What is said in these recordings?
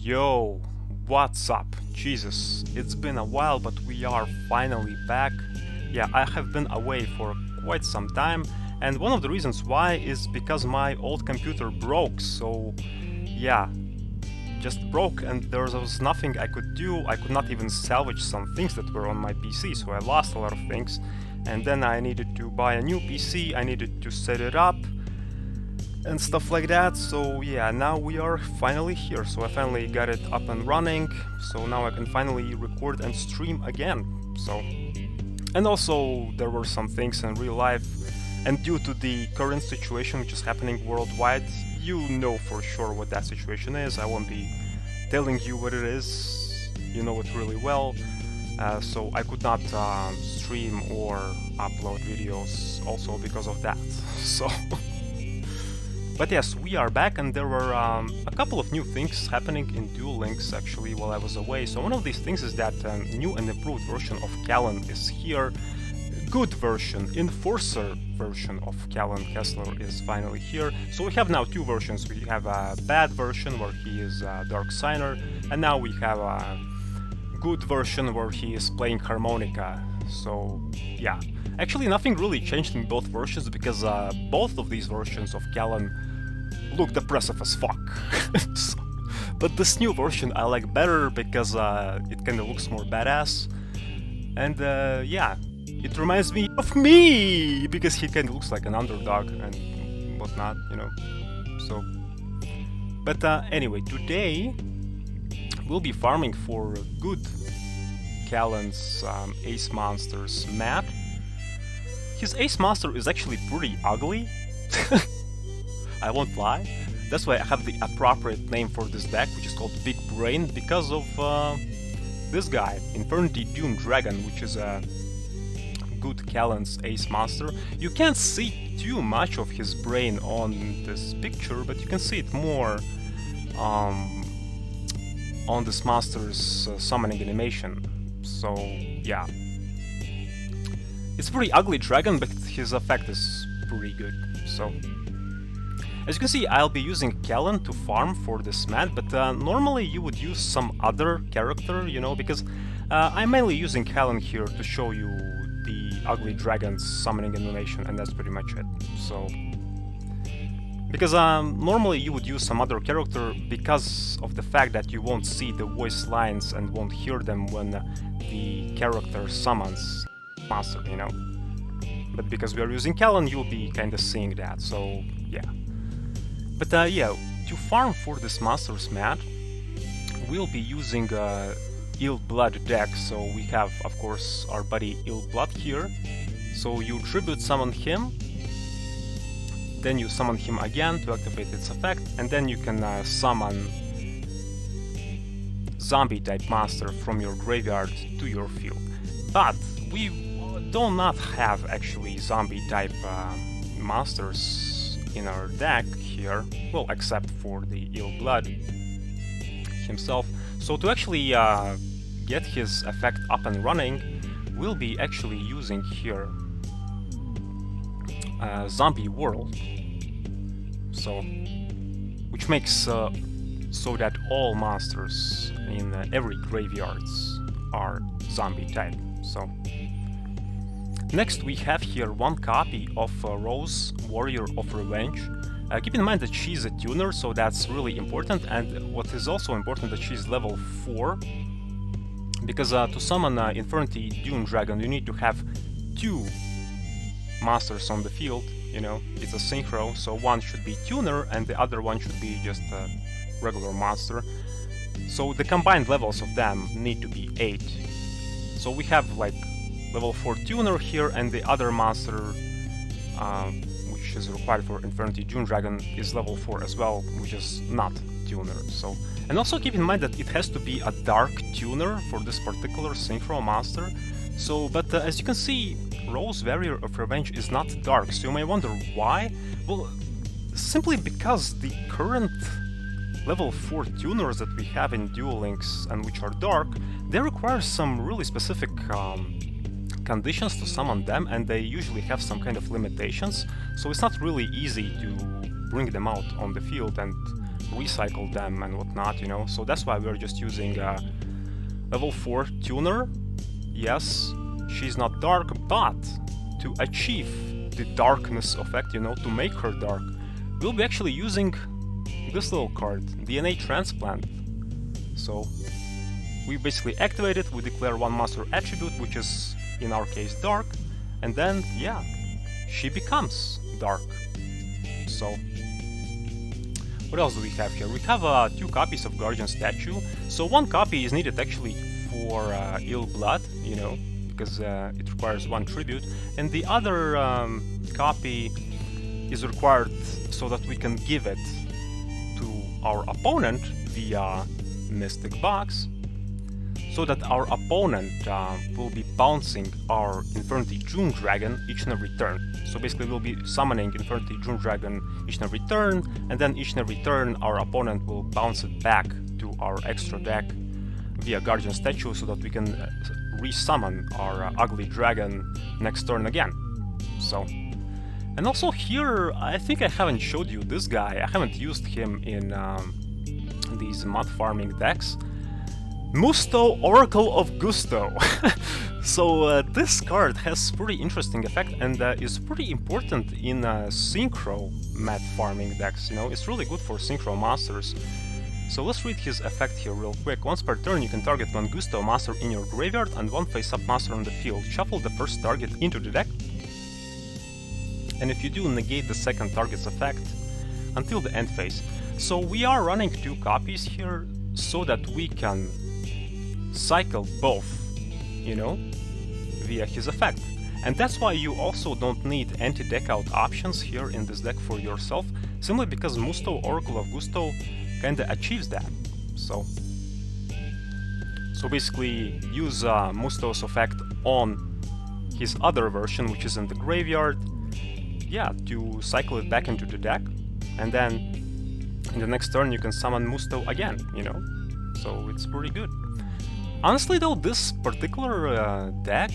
Yo, what's up? Jesus, it's been a while, but we are finally back. Yeah, I have been away for quite some time, and one of the reasons why is because my old computer broke, so yeah, just broke, and there was nothing I could do. I could not even salvage some things that were on my PC, so I lost a lot of things. And then I needed to buy a new PC, I needed to set it up, and stuff like that. So yeah, now we are finally here. So I finally got it up and running, so now I can finally record and stream again. So, and also there were some things in real life, and due to the current situation which is happening worldwide, you know for sure what that situation is. I won't be telling you what it is, you know it really well. So I could not stream or upload videos also because of that. So but yes, we are back, and there were a couple of new things happening in Duel Links actually while I was away. So one of these things is that a new and improved version of Callan is here. Good version, Enforcer version of Callan Kessler is finally here. So we have now two versions. We have a bad version where he is a Dark Signer, and now we have a good version where he is playing harmonica. So yeah, actually nothing really changed in both versions because both of these versions of Callan look depressive as fuck. So, but this new version I like better because it kinda looks more badass, and yeah, it reminds me of me because he kinda looks like an underdog and whatnot, you know. So, but anyway, today we'll be farming for good Callan's Ace Monsters map. His Ace Monster is actually pretty ugly. I won't lie. That's why I have the appropriate name for this deck, which is called Big Brain, because of this guy, Infernity Doom Dragon, which is a good Callan's Ace Monster. You can't see too much of his brain on this picture, but you can see it more on this monster's summoning animation. So yeah, it's a pretty ugly dragon, but his effect is pretty good. So as you can see, I'll be using Callan to farm for this mat, but normally you would use some other character, you know, because I'm mainly using Callan here to show you the ugly dragon's summoning animation, and that's pretty much it. So because normally you would use some other character because of the fact that you won't see the voice lines and won't hear them when the character summons monster, you know. But because we are using Callan, you'll be kinda seeing that, so yeah. But yeah, to farm for this monster's mat, we'll be using Ill Blood deck. So we have, of course, our buddy Ill Blood here. So you tribute summon him, then you summon him again to activate its effect, and then you can summon zombie type monster from your graveyard to your field. But we do not have actually zombie type monsters in our deck here, well, except for the Ill Blood himself. So to actually get his effect up and running, we'll be actually using here Zombie World, so which makes so that all monsters in every graveyards are zombie type. So next we have here one copy of Rose, Warrior of Revenge. Keep in mind that she's a tuner, so that's really important, and what is also important that she's level 4, because to summon Infernity Doom Dragon you need to have 2 monsters on the field, you know, it's a synchro, so one should be tuner and the other one should be just a regular monster. So the combined levels of them need to be 8. So we have like level 4 tuner here, and the other monster which is required for Infernity Doom Dragon is level 4 as well, which is not tuner. So, and also keep in mind that it has to be a dark tuner for this particular synchro monster. So, but as you can see, Rose Warrior of Revenge is not dark, so you may wonder why? Well, simply because the current level 4 tuners that we have in Duel Links and which are dark, they require some really specific conditions to summon them, and they usually have some kind of limitations, so it's not really easy to bring them out on the field and recycle them and whatnot, you know. So that's why we're just using level 4 tuner. Yes, she's not dark, but to achieve the darkness effect, you know, to make her dark, we'll be actually using this little card, DNA Transplant. So we basically activate it, we declare one master attribute, which is in our case dark, and then yeah, she becomes dark. So what else do we have here? We have 2 copies of Guardian Statue. So 1 copy is needed actually for Ill Blood, you know, because it requires 1 tribute, and the other copy is required so that we can give it to our opponent via Mystic Box, so that our opponent will be bouncing our Infernity June Dragon each and every turn. So basically we'll be summoning Infernity June Dragon each and every turn, and then each and every turn our opponent will bounce it back to our extra deck via Guardian Statue, so that we can resummon our ugly dragon next turn again. So, and also here, I think I haven't showed you this guy. I haven't used him in these mod farming decks. Musto, Oracle of Gusto. So this card has pretty interesting effect and is pretty important in synchro mat farming decks. You know, it's really good for synchro masters. So let's read his effect here real quick. Once per turn you can target 1 Gusto master in your graveyard and 1 face-up master on the field. Shuffle the first target into the deck, and if you do, negate the second target's effect until the end phase. So we are running 2 copies here so that we can cycle both, you know, via his effect. And that's why you also don't need anti-deck out options here in this deck for yourself, simply because Musto, Oracle of Gusto kinda achieves that. So basically use Musto's effect on his other version, which is in the graveyard, yeah, to cycle it back into the deck, and then in the next turn you can summon Musto again, you know. So it's pretty good. Honestly though, this particular deck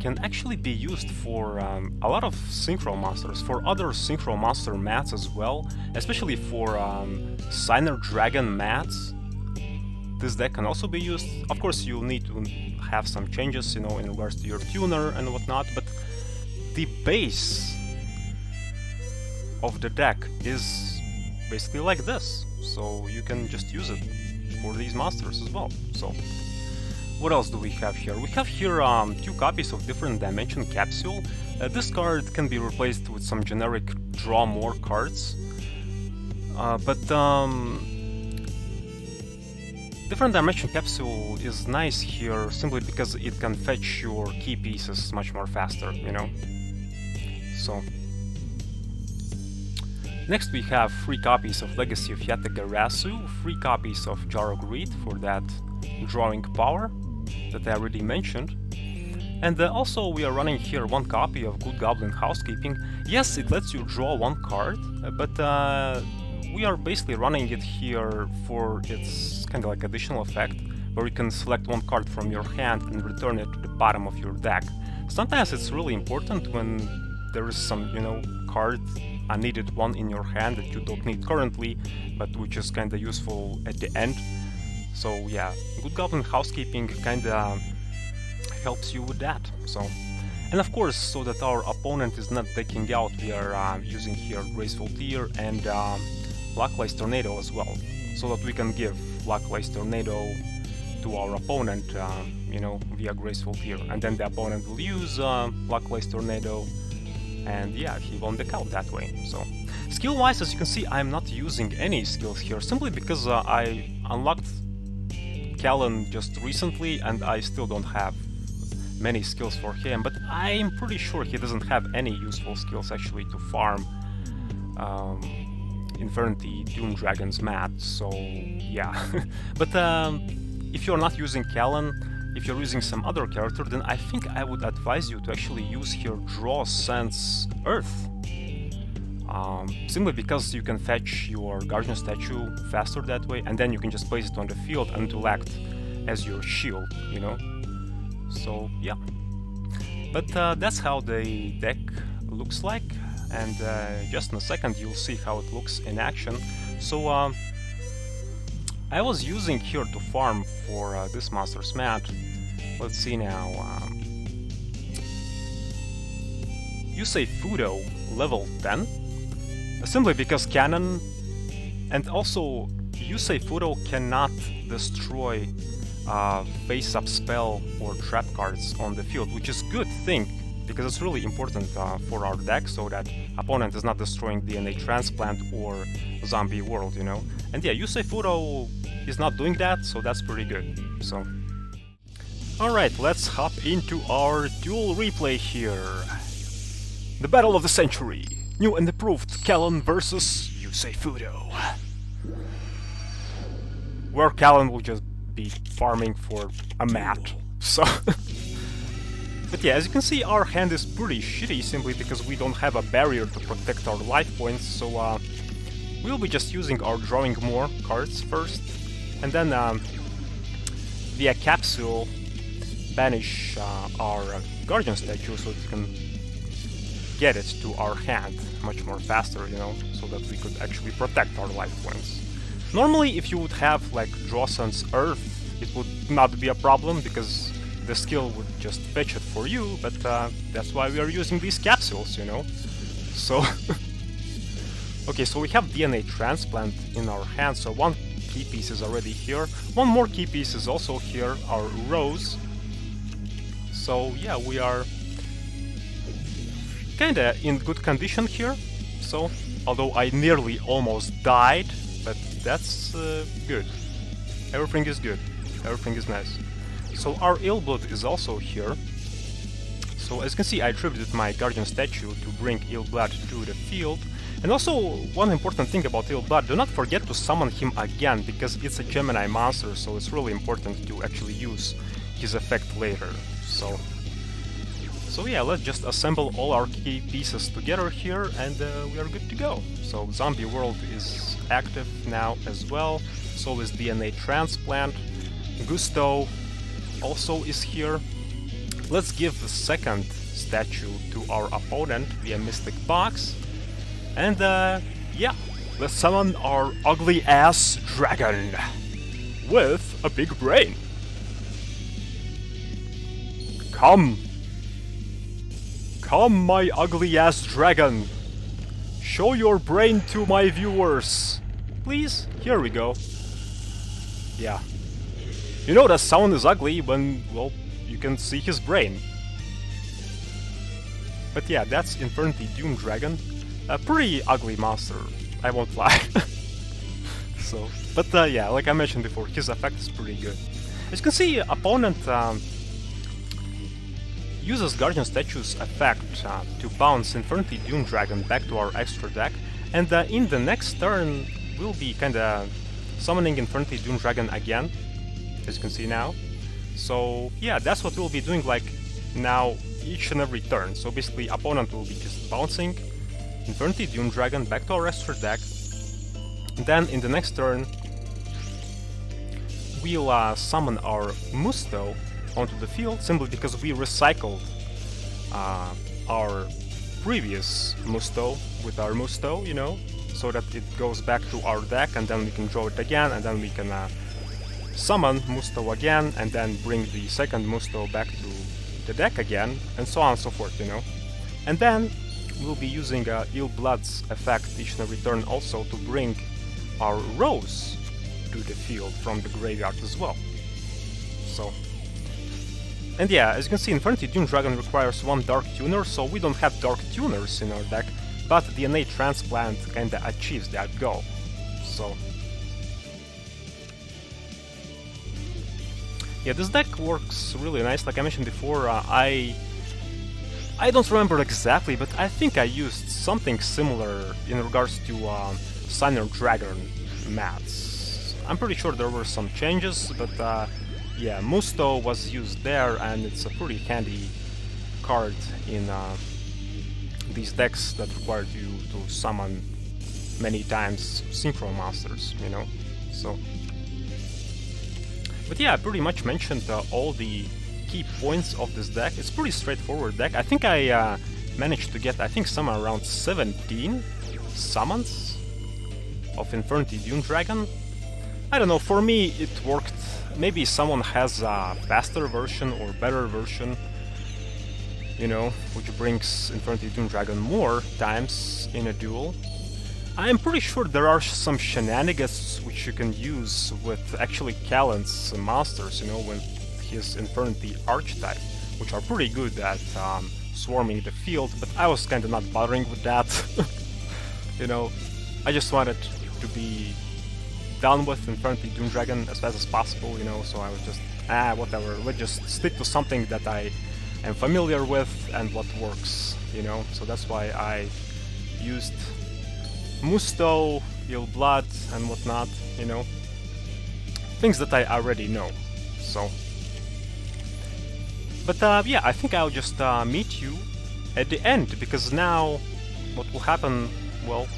can actually be used for a lot of Synchro Masters, for other Synchro Master mats as well, especially for Signer Dragon mats. This deck can also be used. Of course, you'll need to have some changes, you know, in regards to your tuner and whatnot, but the base of the deck is basically like this, so you can just use it for these masters as well. So what else do we have here? We have here 2 copies of Different Dimension Capsule. This card can be replaced with some generic draw more cards, but Different Dimension Capsule is nice here simply because it can fetch your key pieces much more faster, you know. So next we have 3 copies of Legacy of Yatagarasu, 3 copies of Jar of Greed for that drawing power that I already mentioned. And also we are running here 1 copy of Good Goblin Housekeeping. Yes, it lets you draw 1 card, but we are basically running it here for its kind of like additional effect, where you can select 1 card from your hand and return it to the bottom of your deck. Sometimes it's really important when there is some, you know, card, a needed one in your hand that you don't need currently, but which is kinda useful at the end. So yeah, Good Goblin Housekeeping kinda helps you with that. So, and of course, so that our opponent is not taking out, we are using here Graceful Tear and Luckless Tornado as well, so that we can give Luckless Tornado to our opponent, you know, via Graceful Tear, and then the opponent will use Luckless Tornado, and yeah, he won't deck out that way. So skill-wise, as you can see, I'm not using any skills here, simply because I unlocked Callan just recently, and I still don't have many skills for him, but I'm pretty sure he doesn't have any useful skills actually to farm Infernity Doom Dragon's mat, so yeah. But if you're not using Callan, if you're using some other character, then I think I would advise you to actually use here Draw Sense Earth. Simply because you can fetch your Guardian Statue faster that way, and then you can just place it on the field and to act as your shield, you know? So yeah. But that's how the deck looks like, and just in a second you'll see how it looks in action. So I was using here to farm for this monster's mat. Let's see now. Yusei Fudo, level 10. Simply because cannon, and also Yusei Fudo cannot destroy face-up spell or trap cards on the field, which is good thing, because it's really important for our deck, so that opponent is not destroying DNA Transplant or Zombie World, you know? And yeah, Yusei Fudo is not doing that, so that's pretty good. So, alright, let's hop into our duel replay here. The Battle of the Century. New and improved Callan versus Yusei Fudo. Where Callan will just be farming for a mat, so... But yeah, as you can see, our hand is pretty shitty simply because we don't have a barrier to protect our life points, so we'll be just using our drawing more cards first, and then via capsule banish our guardian statue so we can get it to our hand much more faster, you know, so that we could actually protect our life points. Normally, if you would have like Drawson's Earth, it would not be a problem because the skill would just fetch it for you, but that's why we are using these capsules, you know. So okay, so we have DNA Transplant in our hand, so one key piece is already here. One more key piece is also here, our Rose. So yeah, we are kinda in good condition here. So, although I nearly almost died, but that's good. Everything is good. Everything is nice. So our Illblood is also here. So as you can see, I attributed my Guardian statue to bring Illblood to the field. And also, one important thing about Illblood, do not forget to summon him again, because it's a Gemini monster, so it's really important to actually use his effect later. So yeah, let's just assemble all our key pieces together here, and we are good to go. So Zombie World is active now as well, so is DNA Transplant. Gusto also is here. Let's give the second statue to our opponent via Mystic Box. And yeah, let's summon our ugly-ass dragon with a big brain. Come! Come, my ugly-ass dragon! Show your brain to my viewers! Please? Here we go. Yeah. You know that sound is ugly when, well, you can see his brain. But yeah, that's Infernity Doom Dragon. A pretty ugly monster, I won't lie. So, but yeah, like I mentioned before, his effect is pretty good. As you can see, opponent uses Guardian Statue's effect to bounce Infernity Doom Dragon back to our extra deck, and in the next turn we'll be kinda summoning Infernity Doom Dragon again, as you can see now. So yeah, that's what we'll be doing like now each and every turn. So basically opponent will be just bouncing Infernity Doom Dragon back to our extra deck, and then in the next turn we'll summon our Musto onto the field, simply because we recycled our previous Musto with our Musto, you know, so that it goes back to our deck, and then we can draw it again, and then we can summon Musto again, and then bring the second Musto back to the deck again, and so on and so forth, you know. And then we'll be using Illblood's effect each and every turn also to bring our Rose to the field from the graveyard as well. So, and yeah, as you can see, Infernity Doom Dragon requires one Dark Tuner, so we don't have Dark Tuners in our deck, but DNA Transplant kinda achieves that goal. So yeah, this deck works really nice. Like I mentioned before, I don't remember exactly, but I think I used something similar in regards to Signer Dragon mats. I'm pretty sure there were some changes, but yeah, Musto was used there, and it's a pretty handy card in these decks that require you to summon many times Synchro Monsters, you know. So, but yeah, I pretty much mentioned all the key points of this deck. It's pretty straightforward deck. I think I managed to get, I think, somewhere around 17 summons of Infernity Doom Dragon. I don't know, for me it worked. Maybe someone has a faster version or better version, you know, which brings Infernity Doom Dragon more times in a duel. I'm pretty sure there are some shenanigans which you can use with actually Callan's monsters, you know, with his Infernity archetype, which are pretty good at swarming the field, but I was kinda not bothering with that. You know, I just wanted to be done with Infernity Doom Dragon as fast as possible, you know, so I was just, whatever, let's just stick to something that I am familiar with and what works, you know, so that's why I used Musto, Ill Blood, and whatnot, you know, things that I already know, so. But yeah, I think I'll just meet you at the end, because now what will happen, well,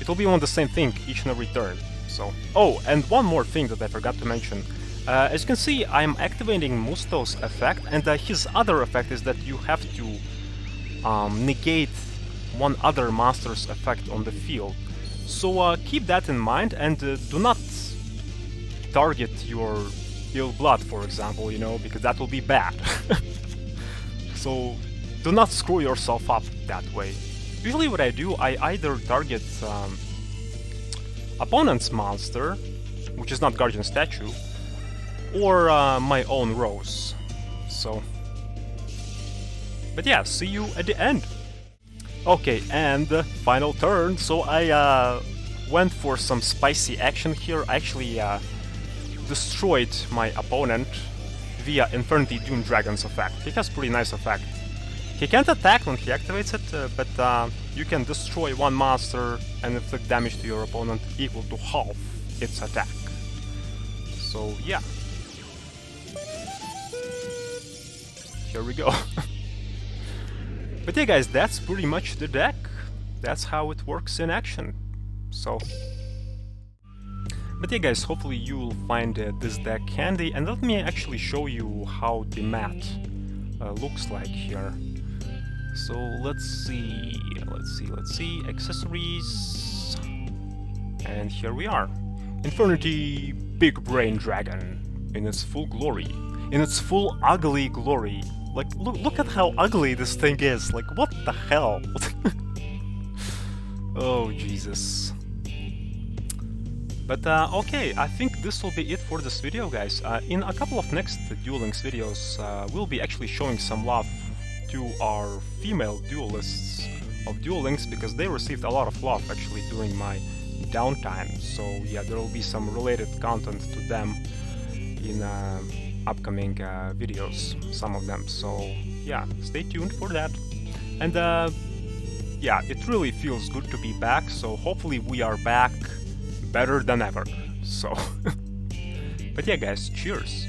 it will be on the same thing each and every turn. So, oh, and one more thing that I forgot to mention. As you can see, I'm activating Musto's effect, and his other effect is that you have to negate one other monster's effect on the field. So keep that in mind, and do not target your Ill Blood, for example, you know, because that will be bad. So do not screw yourself up that way. Usually what I do, I either target opponent's monster, which is not Guardian Statue, or my own Rose. So, but yeah, see you at the end. Okay, and final turn. So I went for some spicy action here. I actually destroyed my opponent via Infernity Doom Dragon's effect. He has pretty nice effect. He can't attack when he activates it, but you can destroy one monster and inflict damage to your opponent equal to half its attack. So yeah. Here we go. But yeah guys, that's pretty much the deck. That's how it works in action. So... But yeah guys, hopefully you will find this deck handy, and let me actually show you how the mat looks like here. So let's see, accessories, and here we are. Infernity Big Brain Dragon in its full glory, in its full ugly glory. Like, look at how ugly this thing is, like what the hell? Oh Jesus. But okay, I think this will be it for this video guys. In a couple of next Duel Links videos, we'll be actually showing some love to our female duelists of Duel Links, because they received a lot of love actually during my downtime. So yeah, there will be some related content to them in upcoming videos, some of them. So yeah, stay tuned for that. And yeah, it really feels good to be back, so hopefully we are back better than ever. So but yeah guys, cheers.